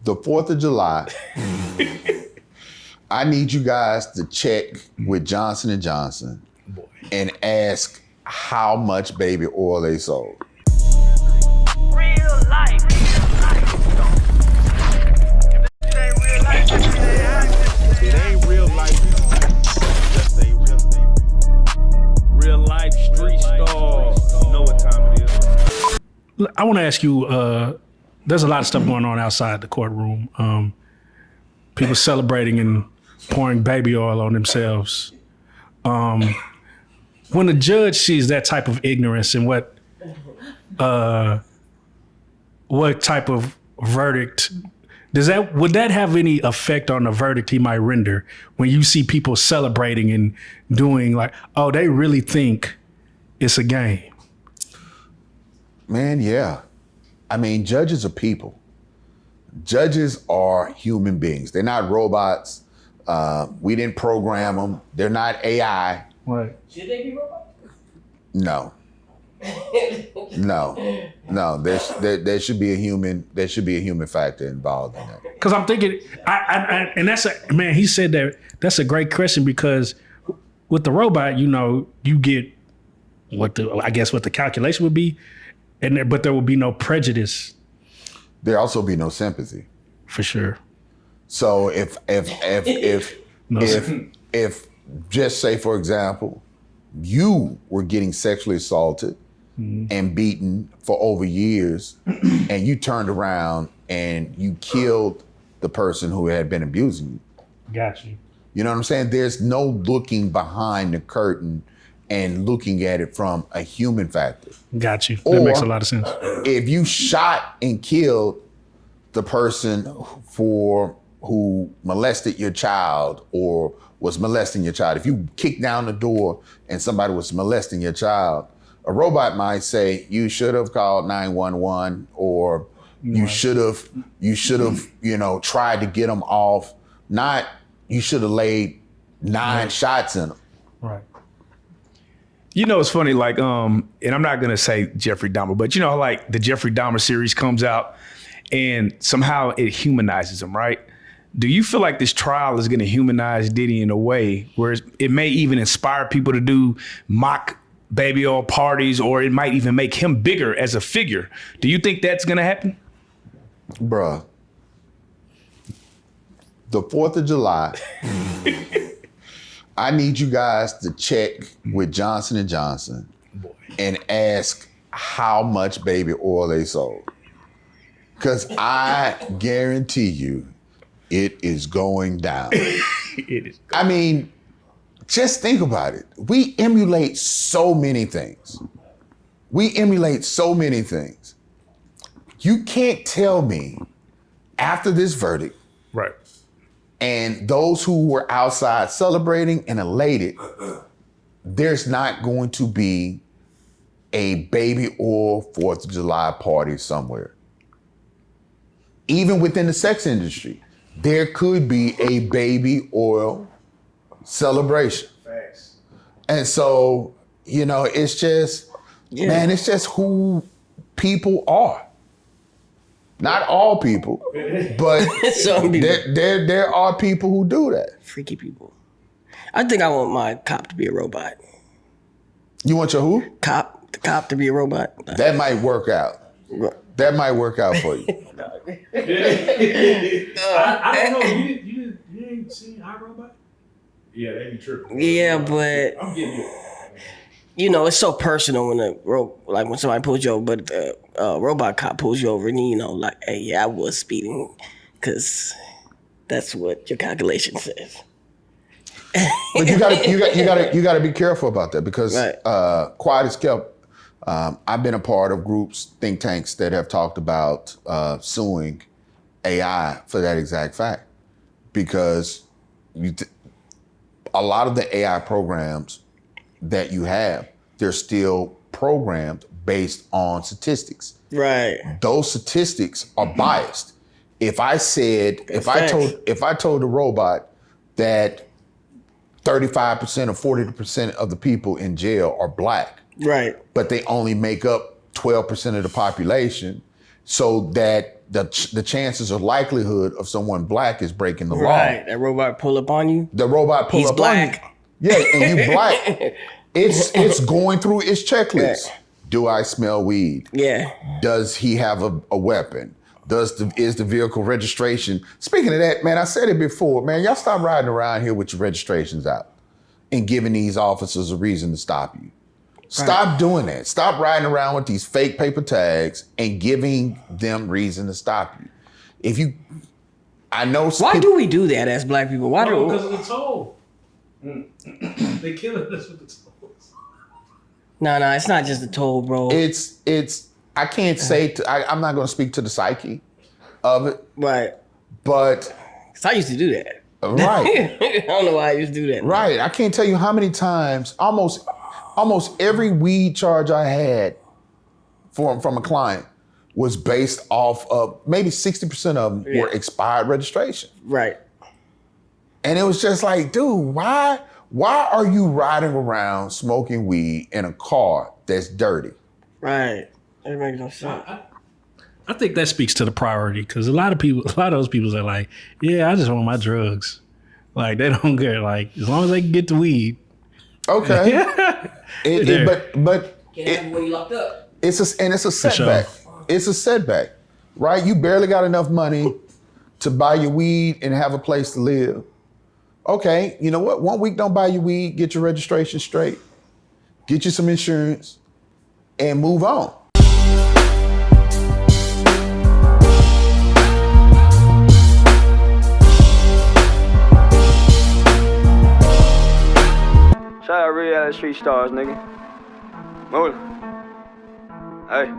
the 4th of July, I need you guys to check with Johnson & Johnson and ask how much baby oil they sold. Real life. It ain't real life. Just ain't real. Real life street stars. You know what time it is. I want to ask you, there's a lot of stuff going on outside the courtroom. People celebrating and pouring baby oil on themselves. When a judge sees that type of ignorance and what type of verdict, would that have any effect on the verdict he might render when you see people celebrating and doing like, oh, they really think it's a game? Man, yeah. I mean, judges are people. Judges are human beings. They're not robots. We didn't program them. They're not AI. Right. Should they be robots? No. No. There should be a human. There should be a human factor involved in that. Because I'm thinking, and he said that. That's a great question because with the robot, you get what the calculation would be, but there will be no prejudice. There also be no sympathy. For sure. So if just say, for example, you were getting sexually assaulted and beaten for over years, and you turned around and you killed the person who had been abusing you. Got you. You know what I'm saying? There's no looking behind the curtain and looking at it from a human factor. Got you. That makes a lot of sense. If you shot and killed the person who molested your child or was molesting your child, if you kicked down the door and somebody was molesting your child, a robot might say, you should have called 911 or you should have, tried to get them off. Not, you should have laid 9 shots in them. Right. It's funny, like, and I'm not gonna say Jeffrey Dahmer, but like the Jeffrey Dahmer series comes out and somehow it humanizes him, right? Do you feel like this trial is gonna humanize Diddy in a way where it may even inspire people to do mock baby oil parties, or it might even make him bigger as a figure? Do you think that's gonna happen? Bruh, the 4th of July, I need you guys to check with Johnson & Johnson and ask how much baby oil they sold. Because I guarantee you it is going down. It is. I mean, just think about it. We emulate so many things. You can't tell me after this verdict, Right. and those who were outside celebrating and elated, there's not going to be a baby oil 4th of July party somewhere. Even within the sex industry, there could be a baby oil celebration. Facts. And so, it's just, man, it's just who people are. Not all people, but Some people. there are people who do that. Freaky people. I think I want my cop to be a robot. You want your who? The cop to be a robot. That might work out. That might work out for you. I don't know. You ain't seen iRobot? Yeah, they be tripping. Yeah, but I'm getting you. It's so personal when when somebody pulls you over, but the robot cop pulls you over, and like, hey, yeah, I was speeding, because that's what your calculation says. But you gotta be careful about that because Right. quiet is kept. I've been a part of groups, think tanks that have talked about suing AI for that exact fact, because a lot of the AI programs that you have, they're still programmed based on statistics. Right. Those statistics are biased. If I told the robot that 35% or 40% of the people in jail are black, Right. but they only make up 12% of the population, so that the chances or likelihood of someone black is breaking the law. Right. That robot pull up on you. The robot pull He's up black. on you. Yeah, and you black. It's going through its checklist. Yeah. Do I smell weed? Yeah. Does he have a weapon? Is the vehicle registration? Speaking of that, man, I said it before, man, y'all stop riding around here with your registrations out and giving these officers a reason to stop you. Stop doing that. Stop riding around with these fake paper tags and giving them reason to stop you. I know. Why do we do that as black people? Why do? Because of the toll. They killing us with the tolls. No, it's not just the toll, bro. I can't say, I'm not going to speak to the psyche of it. Right. But. 'Cause I used to do that. Right. I don't know why I used to do that. Right. I can't tell you how many times, almost every weed charge I had from a client was based off of, maybe 60% of them were expired registration. Right. And it was just like, dude, why are you riding around smoking weed in a car that's dirty? Right. It makes no sense. I think that speaks to the priority because a lot of those people are like, yeah, I just want my drugs. Like they don't care. Like as long as they can get the weed. Okay. But Can't have when you locked up. it's a setback. Sure. It's a setback, right? You barely got enough money to buy your weed and have a place to live. Okay, you know what? 1 week don't buy your weed, get your registration straight, get you some insurance, and move on. Shout out RealLyfe Street Starz, nigga. Moolah. Hey.